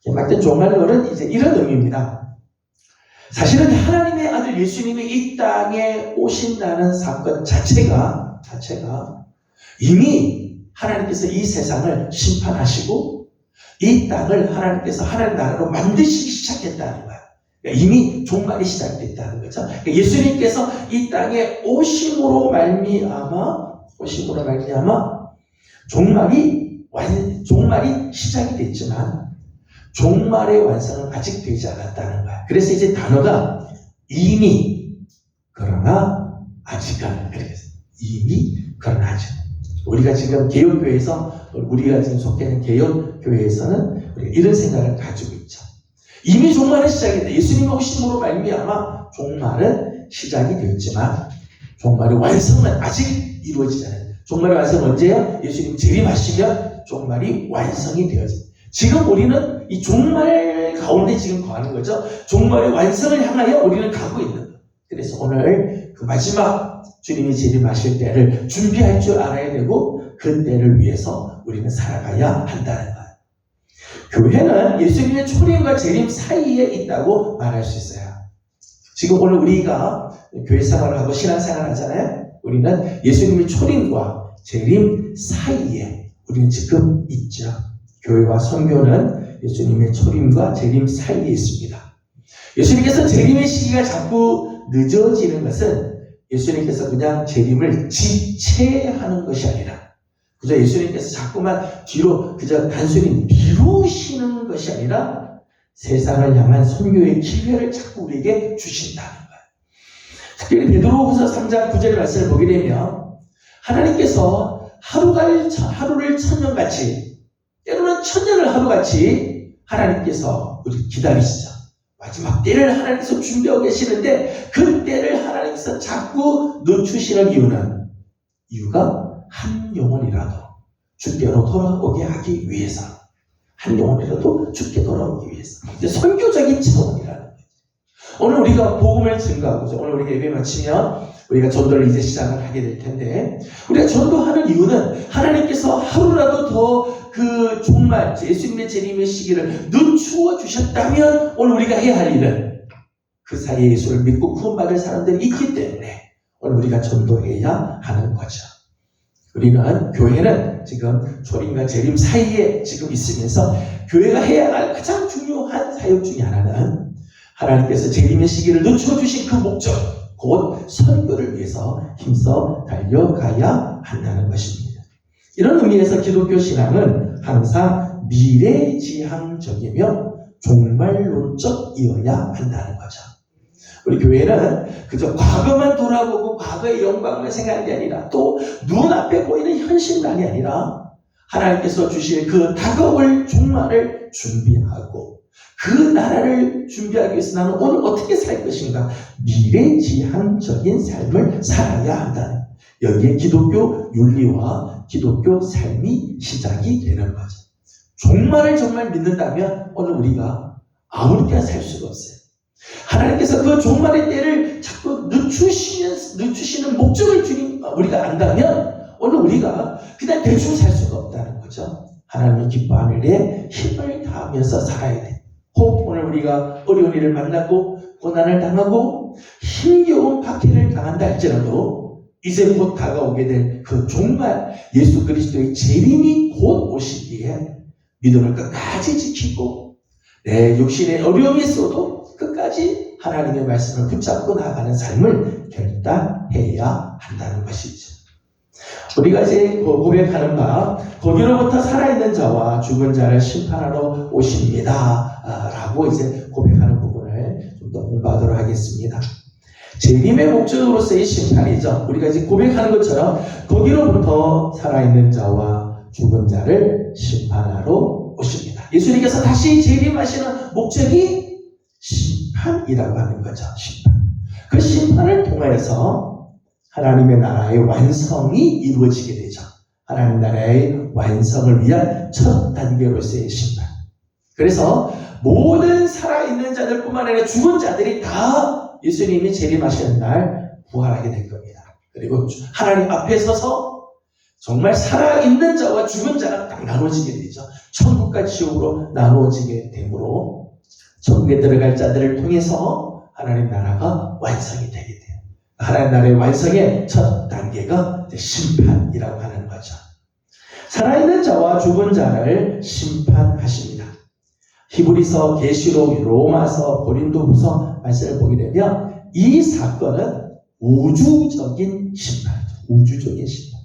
개막된 종말론은 이제 이런 의미입니다. 사실은 하나님의 아들 예수님이 이 땅에 오신다는 사건 자체가 이미 하나님께서 이 세상을 심판하시고 이 땅을 하나님께서 하나님 나라로 만드시기 시작했다는 거예요. 이미 종말이 시작됐다는 거죠. 예수님께서 이 땅에 오심으로 말미암아 종말이 시작이 됐지만 종말의 완성은 아직 되지 않았다는 거야. 그래서 이제 단어가 이미 그러나 아직은 이미 그러나 아직. 우리가 지금 개혁교회에서 우리가 지금 속해 있는 개혁교회에서는 우리가 이런 생각을 가지고 있죠. 이미 종말은 시작이 됐다. 예수님이 오심으로 말미암아 종말은 시작이 되었지만 종말의 완성은 아직 이루어지지 않아요. 종말의 완성은 언제요? 예수님 재림하시면 종말이 완성이 되어집니다. 지금 우리는 이 종말 가운데 지금 거하는 거죠. 종말의 완성을 향하여 우리는 가고 있는 거예요. 그래서 오늘 그 마지막 주님이 재림하실 때를 준비할 줄 알아야 되고 그 때를 위해서 우리는 살아가야 한다는 거예요. 교회는 예수님의 초림과 재림 사이에 있다고 말할 수 있어요. 지금 오늘 우리가 교회 생활을 하고 신앙생활을 하잖아요. 우리는 예수님의 초림과 재림 사이에 우리는 지금 있죠. 교회와 선교는 예수님의 초림과 재림 사이에 있습니다. 예수님께서 재림의 시기가 자꾸 늦어지는 것은 예수님께서 그냥 재림을 지체하는 것이 아니라 그저 예수님께서 자꾸만 뒤로 그저 단순히 미루시는 것이 아니라 세상을 향한 선교의 기회를 자꾸 우리에게 주신다는 거예요. 특별히 베드로후서 3장 9절 말씀을 보게 되면 하나님께서 하루를 천년같이 때로는 천년을 하루같이 하나님께서 우리 기다리시죠. 마지막 때를 하나님께서 준비하고 계시는데 그 때를 하나님께서 자꾸 늦추시는 이유가 한 영혼이라도 주께로 돌아오게 하기 위해서 한 영혼이라도 주께 돌아오기 위해서 선교적인 차원이라는 거예요. 오늘 우리가 복음을 증거하고 오늘 우리가 예배 마치면 우리가 전도를 이제 시작을 하게 될 텐데 우리가 전도하는 이유는 하나님께서 하루라도 더 그 종말 예수님의 재림의 시기를 늦추어 주셨다면 오늘 우리가 해야 할 일은 그 사이에 예수를 믿고 구원받을 사람들이 있기 때문에 오늘 우리가 전도해야 하는 거죠. 우리는 교회는 지금 초림과 재림 사이에 지금 있으면서 교회가 해야 할 가장 중요한 사역 중에 하나는 하나님께서 재림의 시기를 늦춰 주신 그 목적 곧 선교를 위해서 힘써 달려가야 한다는 것입니다. 이런 의미에서 기독교 신앙은 항상 미래지향적이며 종말론적이어야 한다는 거죠. 우리 교회는 그저 과거만 돌아보고 과거의 영광을 생각하는 게 아니라 또 눈앞에 보이는 현실만이 아니라 하나님께서 주실 그 다가올 종말을 준비하고 그 나라를 준비하기 위해서 나는 오늘 어떻게 살 것인가, 미래지향적인 삶을 살아야 한다는, 여기에 기독교 윤리와 기독교 삶이 시작이 되는 거죠. 종말을 정말 믿는다면 오늘 우리가 아무렇게나 살 수가 없어요. 하나님께서 그 종말의 때를 자꾸 늦추시는 목적을 우리가 안다면 오늘 우리가 그냥 대충 살 수가 없다는 거죠. 하나님의 기뻐하는 일에 힘을 다하면서 살아야 돼. 혹 오늘 우리가 어려운 일을 만나고 고난을 당하고 힘겨운 박해를 당한다 할지라도 이제 곧 다가오게 될 그 종말, 예수 그리스도의 재림이 곧 오시기에 믿음을 끝까지 지키고 내 육신의 어려움이 있어도 끝까지 하나님의 말씀을 붙잡고 나아가는 삶을 결단해야 한다는 것이죠. 우리가 이제 고백하는 바, 거기로부터 살아있는 자와 죽은 자를 심판하러 오십니다 라고 이제 고백하는 부분을 좀 더 공부하도록 하겠습니다. 재림의 목적으로서의 심판이죠. 우리가 이제 고백하는 것처럼 거기로부터 살아있는 자와 죽은 자를 심판하러 오십니다. 예수님께서 다시 재림하시는 목적이 심판이라고 하는 거죠. 심판. 그 심판을 통해서 하나님의 나라의 완성이 이루어지게 되죠. 하나님 나라의 완성을 위한 첫 단계로서의 심판. 그래서 모든 살아있는 자들뿐만 아니라 죽은 자들이 다 예수님이 재림하시는 날 부활하게 될 겁니다. 그리고 하나님 앞에 서서 정말 살아있는 자와 죽은 자가 딱 나눠지게 되죠. 천국과 지옥으로 나누어지게 되므로 천국에 들어갈 자들을 통해서 하나님 나라가 완성이 되게 돼요. 하나님 나라의 완성의 첫 단계가 심판이라고 하는 거죠. 살아있는 자와 죽은 자를 심판하십니다. 히브리서, 계시록, 로마서, 고린도후서 말씀을 보게 되면 이 사건은 우주적인 심판이죠. 우주적인 심판.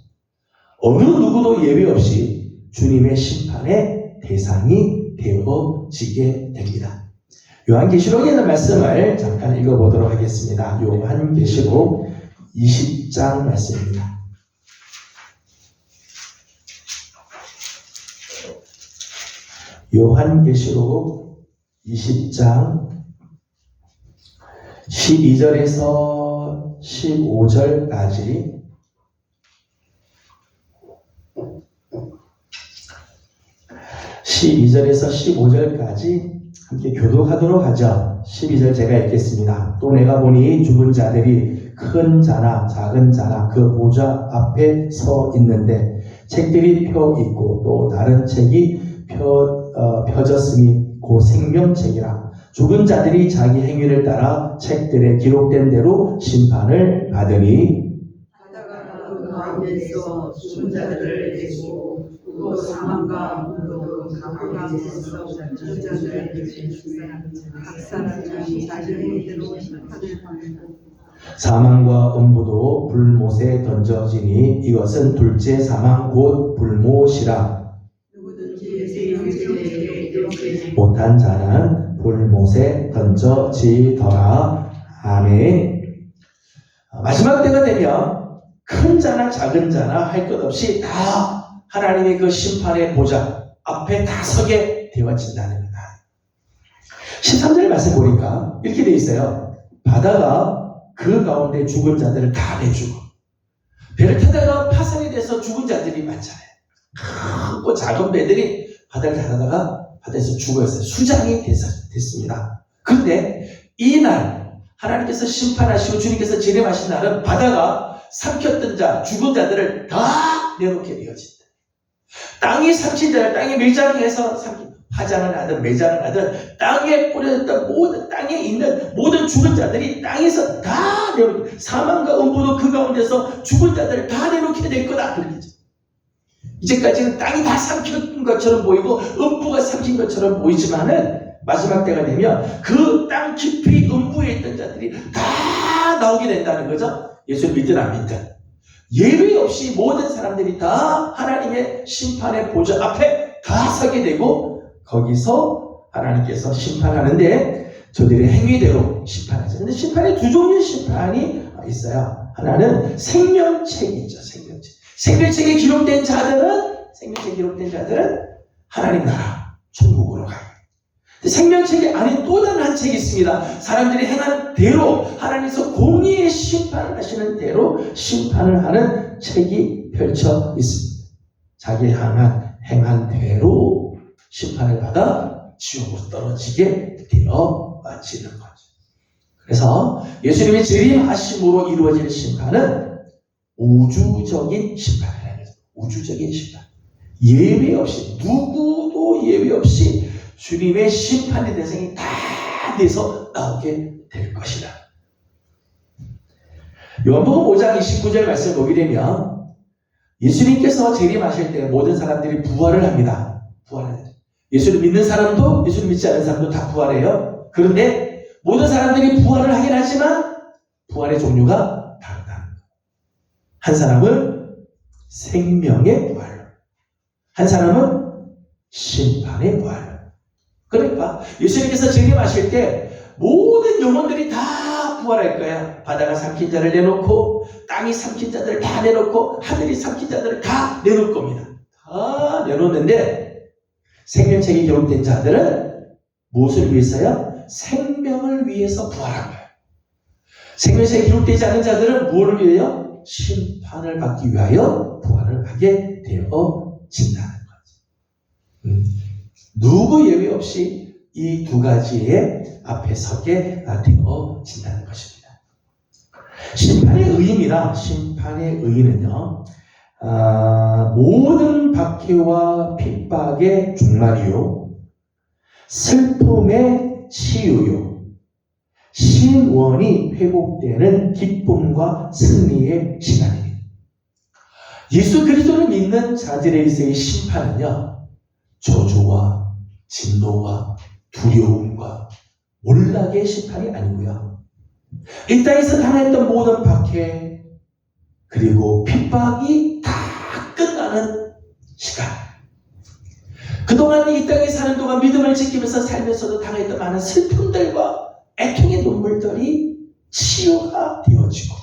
어느 누구도 예외 없이 주님의 심판의 대상이 되어지게 됩니다. 요한계시록에 있는 말씀을 잠깐 읽어보도록 하겠습니다. 요한계시록 20장 말씀입니다. 요한계시록 20장 12절에서 15절까지 함께 교독하도록 하죠. 12절 제가 읽겠습니다. 또 내가 보니 죽은 자들이 큰 자나 작은 자나 그 보좌 앞에 서 있는데 책들이 펴 있고 또 다른 책이 펴졌으니 곧 생명책이라. 죽은 자들이 자기 행위를 따라 책들에 기록된 대로 심판을 받으니 바다가 그 가운데서 죽은 자들을 내고 또 사망과 문도 그 가운데서 죽은 자들을 내주사 각 사람이 자기 행위대로 심판을 받는다. 사망과 음부도 불못에 던져지니 이것은 둘째 사망 곧 불못이라. 못한 자는 불못에 던져지더라. 아멘. 마지막 때가 되면 큰 자나 작은 자나 할 것 없이 다 하나님의 그 심판의 보좌 앞에 다 서게 되어진다는 거다. 13절 말씀 보니까 이렇게 되어 있어요. 바다가 그 가운데 죽은 자들을 다 내주고, 배를 타다가 파산이 돼서 죽은 자들이 많잖아요. 크고 작은 배들이 바다를 타다가 바다에서 죽었어요. 수장이 됐습니다. 그런데 이날 하나님께서 심판하시고 주님께서 재림하신 날은 바다가 삼켰던 자, 죽은 자들을 다 내놓게 되어진다. 땅이 삼킨 자를 땅에 매장해서 화장을 하든 매장을 하든 땅에 뿌려졌던 모든 땅에 있는 모든 죽은 자들이 땅에서 다 내놓게, 사망과 음부도 그 가운데서 죽은 자들을 다 내놓게 될 거다. 그러죠. 이제까지는 땅이 다 삼킨 것처럼 보이고 음부가 삼킨 것처럼 보이지만은 마지막 때가 되면 그 땅 깊이 음부에 있던 자들이 다 나오게 된다는 거죠. 예수를 믿든 안 믿든 예외 없이 모든 사람들이 다 하나님의 심판의 보좌 앞에 다 서게 되고 거기서 하나님께서 심판하는데 저들의 행위대로 심판하죠. 근데 심판이 두 종류의 심판이 있어요. 하나는 생명책이죠. 생명책에 기록된 자들은 하나님 나라 천국으로 가요. 생명책이 아닌 또 다른 한 책이 있습니다. 사람들이 행한 대로 하나님께서 공의의 심판을 하시는 대로 심판을 하는 책이 펼쳐 있습니다. 자기 행한 대로 심판을 받아 지옥으로 떨어지게 되어지는 거죠. 그래서 예수님의 재림하심으로 이루어질 심판은 우주적인 심판이라는 거죠. 우주적인 심판. 예외 없이, 누구도 예외 없이 주님의 심판의 대상이 다 돼서 나오게 될 것이다. 요한복음 5장 29절 말씀을 보게 되면 예수님께서 재림하실 때 모든 사람들이 부활을 합니다. 예수를 믿는 사람도 예수를 믿지 않는 사람도 다 부활해요. 그런데 모든 사람들이 부활을 하긴 하지만 부활의 종류가 다르다. 한 사람은 생명의 부활로, 한 사람은 심판의 부활로. 그러니까 예수님께서 재림하실 때 모든 영혼들이 다 부활할 거야. 바다가 삼킨 자를 내놓고 땅이 삼킨 자들을 다 내놓고 하늘이 삼킨 자들을 다 내놓을 겁니다. 다 내놓는데 생명책에 기록된 자들은 무엇을 위해서요? 생명을 위해서 부활한 거예요. 생명책에 기록되지 않은 자들은 무엇을 위해요? 심판을 받기 위하여 부활을 하게 되어진다는 거죠. 누구 예외 없이 이 두 가지의 앞에 서게 되어진다는 것입니다. 심판의 의의입니다. 심판의 의의는요, 모든 박해와 핍박의 종말이요, 슬픔의 치유요, 신원이 회복되는 기쁨과 승리의 시간입니다. 예수 그리스도를 믿는 자들에 있어의 심판은요, 저주와 진노와 두려움과 몰락의 심판이 아니고요, 이 땅에서 당했던 모든 박해 그리고 핍박이 다 끝나는 시간, 그동안 이 땅에 사는 동안 믿음을 지키면서 살면서도 당했던 많은 슬픔들과 애통의 눈물들이 치유가 되어지고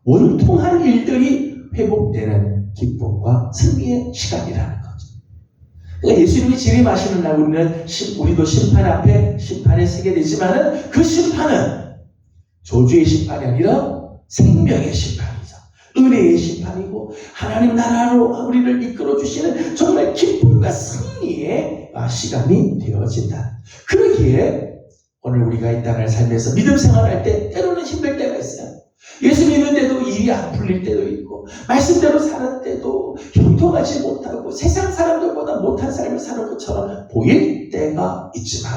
원통한 일들이 회복되는 기쁨과 승리의 시간이라는 거죠. 그러니까 예수님이 재림하시는 날 우리도 심판 앞에 심판에 서게 되지만은 그 심판은 저주의 심판이 아니라 생명의 심판이죠. 은혜의 심판이고 하나님 나라로 우리를 이끌어 주시는 정말 기쁨과 승리의 시간이 되어진다. 그러기에 오늘 우리가 이 땅을 살면서 믿음 생활할 때 때로는 힘들 때가 있어요. 예수 믿는데도 일이 안 풀릴 때도 있고, 말씀대로 사는 때도 형통하지 못하고 세상 사람들보다 못한 삶을 사는 것처럼 보일 때가 있지만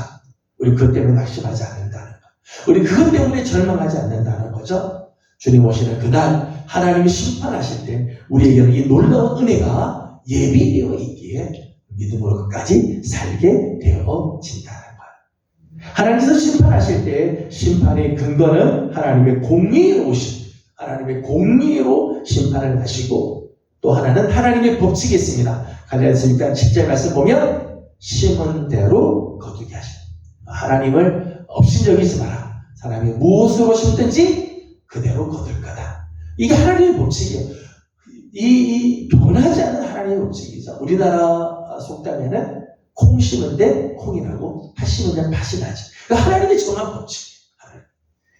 우리 그것 때문에 낙심하지 않는다는 것, 우리 그것 때문에 절망하지 않는다는 거죠. 주님 오시는 그날 하나님이 심판하실 때 우리에게는 이 놀라운 은혜가 예비되어 있기에 믿음으로 끝까지 살게 되어진다는 거예요. 하나님께서 심판하실 때 심판의 근거는 하나님의 공의로우신, 하나님의 공의로 심판을 하시고, 또 하나는 하나님의 법칙이 있습니다. 갈라디아서 6장 10절 말씀 보면 심은 대로 거두게 하시고, 하나님을 업신여기지 마라. 사람이 무엇으로 심든지 그대로 거둘 거다. 이게 하나님의 법칙이에요. 이 변하지 않는 하나님의 법칙이죠. 우리나라 속담에는 콩 심은데 콩이 나고 팥 심은데 팥이 나지. 그러니까 하나님의 정한 법칙이에요.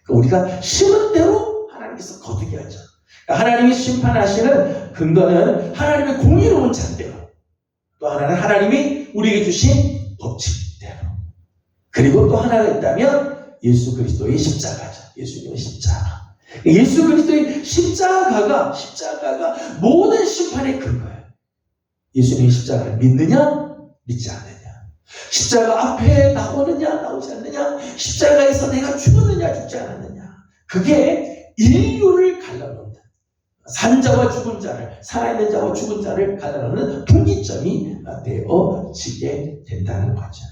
그러니까 우리가 심은 대로 하나님께서 거두게 하죠. 그러니까 하나님이 심판하시는 근거는 하나님의 공의로운 잣대로, 또 하나는 하나님이 우리에게 주신 법칙대로, 그리고 또 하나가 있다면 예수 그리스도의 십자가죠. 예수님의 십자가. 예수 그리스도의 십자가가 모든 심판의 근거예요. 예수님의 십자가를 믿느냐 믿지 않느냐, 십자가 앞에 나오느냐 나오지 않느냐, 십자가에서 내가 죽었느냐 죽지 않았느냐, 그게 인류를 갈라놓는다. 산 자와 죽은 자를, 살아있는 자와 죽은 자를 갈라놓는 분기점이 되어지게 된다는 거죠.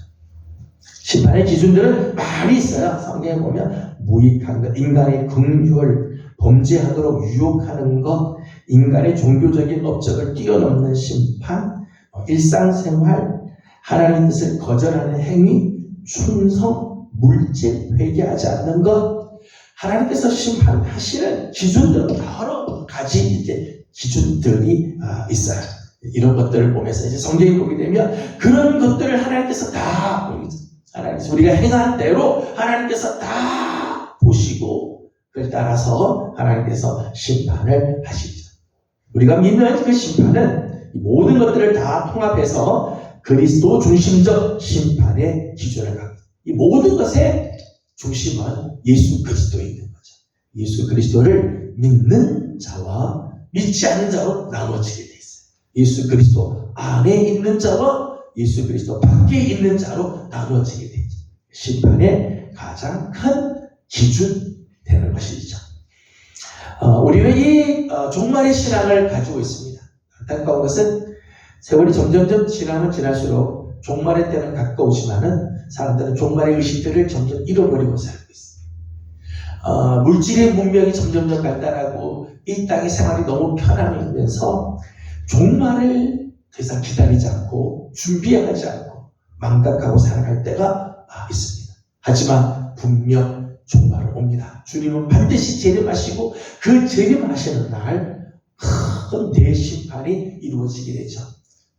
심판의 기준들은 많이 있어요. 성경에 보면 무익한 것, 인간의 긍휼, 범죄하도록 유혹하는 것, 인간의 종교적인 업적을 뛰어넘는 심판, 일상생활, 하나님 뜻을 거절하는 행위, 충성, 물질, 회개하지 않는 것, 하나님께서 심판하시는 기준들, 여러 가지 이제 기준들이 있어요. 이런 것들을 보면서 이제 성경에 보게 되면 그런 것들을 하나님께서 다, 하나님께서 우리가 행한 대로 하나님께서 다 보시고 그걸 따라서 하나님께서 심판을 하시죠. 우리가 믿는 그 심판은 이 모든 것들을 다 통합해서 그리스도 중심적 심판의 기준을 갖고, 이 모든 것의 중심은 예수 그리스도에 있는 거죠. 예수 그리스도를 믿는 자와 믿지 않는 자로 나눠지게 돼 있어요. 예수 그리스도 안에 있는 자와 예수 그리스도 밖에 있는 자로 나눠지게 되죠. 심판의 가장 큰 기준 되는 것이죠. 우리는 이 종말의 신앙을 가지고 있습니다. 안타까운 것은 세월이 점점 지나면 지날수록 종말의 때는 가까우지만은 사람들은 종말의 의식들을 점점 잃어버리고 살고 있습니다. 물질의 문명이 점점 발달하고 이 땅의 생활이 너무 편안해지면서 종말을 더 이상 기다리지 않고 준비하지 않고 망각하고 살아갈 때가 있습니다. 하지만 분명 종말은 옵니다. 주님은 반드시 재림하시고 그 재림하시는 날 큰 대심판이 이루어지게 되죠.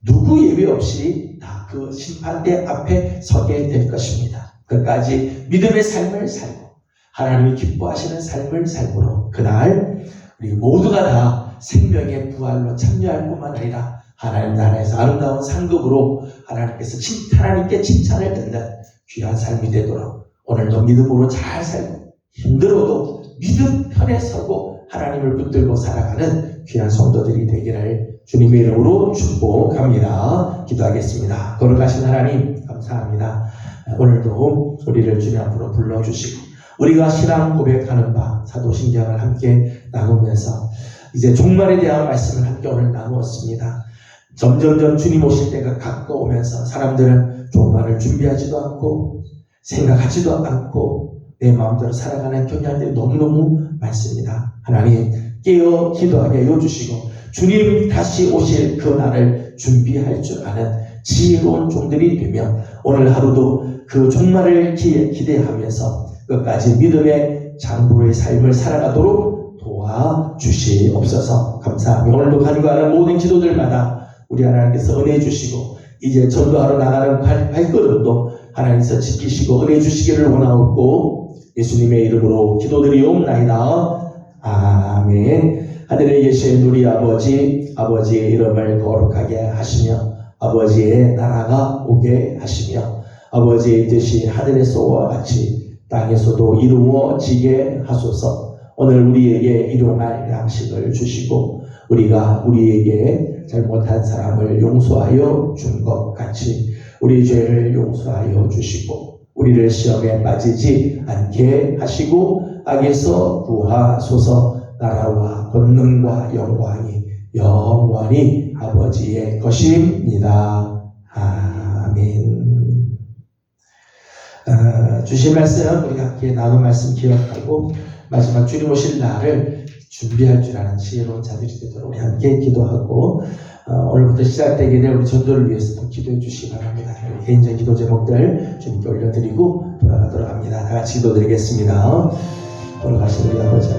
누구 예외 없이 다 그 심판대 앞에 서게 될 것입니다. 끝까지 믿음의 삶을 살고 하나님이 기뻐하시는 삶을 삶으로 그날 우리 모두가 다 생명의 부활로 참여할 뿐만 아니라 하나님 나라에서 아름다운 상급으로 하나님께 칭찬을 듣는 귀한 삶이 되도록 오늘도 믿음으로 잘 살고 힘들어도 믿음 편에 서고 하나님을 붙들고 살아가는 귀한 성도들이 되기를 주님의 이름으로 축복합니다. 기도하겠습니다. 거룩하신 하나님 감사합니다. 오늘도 우리를 주님 앞으로 불러주시고 우리가 신앙 고백하는 바 사도신경을 함께 나누면서 이제 종말에 대한 말씀을 함께 오늘 나누었습니다. 점점 주님 오실 때가 가까우면서 사람들은 종말을 준비하지도 않고 생각하지도 않고 내 마음대로 살아가는 경향들이 너무너무 많습니다. 하나님 깨어 기도하게 해주시고 주님 다시 오실 그 날을 준비할 줄 아는 지혜로운 종들이 되며 오늘 하루도 그 종말을 기대하면서 끝까지 믿음의 장부의 삶을 살아가도록 도와주시옵소서. 감사합니다. 오늘도 간구하는 모든 기도들마다 우리 하나님께서 은혜 주시고 이제 전도하러 나가는 발걸음도 하나님께서 지키시고 은혜 주시기를 원하옵고 예수님의 이름으로 기도드리옵나이다. 아멘. 하늘에 계신 우리 아버지의 이름을 거룩하게 하시며 아버지의 나라가 오게 하시며 아버지의 뜻이 하늘에서와 같이 땅에서도 이루어지게 하소서. 오늘 우리에게 일용할 양식을 주시고 우리가 우리에게 잘못한 사람을 용서하여 준 것 같이 우리 죄를 용서하여 주시고 우리를 시험에 빠지지 않게 하시고 악에서 구하소서. 나라와 권능과 영광이 영원히 아버지의 것입니다. 아멘. 주신 말씀 우리가 함께 나눈 말씀 기억하고 마지막 주님 오실 날을 준비할 줄 아는 지혜로운 자들이 되도록 우리 함께 기도하고 오늘부터 시작되게 될 우리 전도를 위해서도 기도해 주시기 바랍니다. 우리 개인적 기도 제목들 주님께 올려드리고 돌아가도록 합니다. 다 같이 기도드리겠습니다. 돌아가신 우리 아버지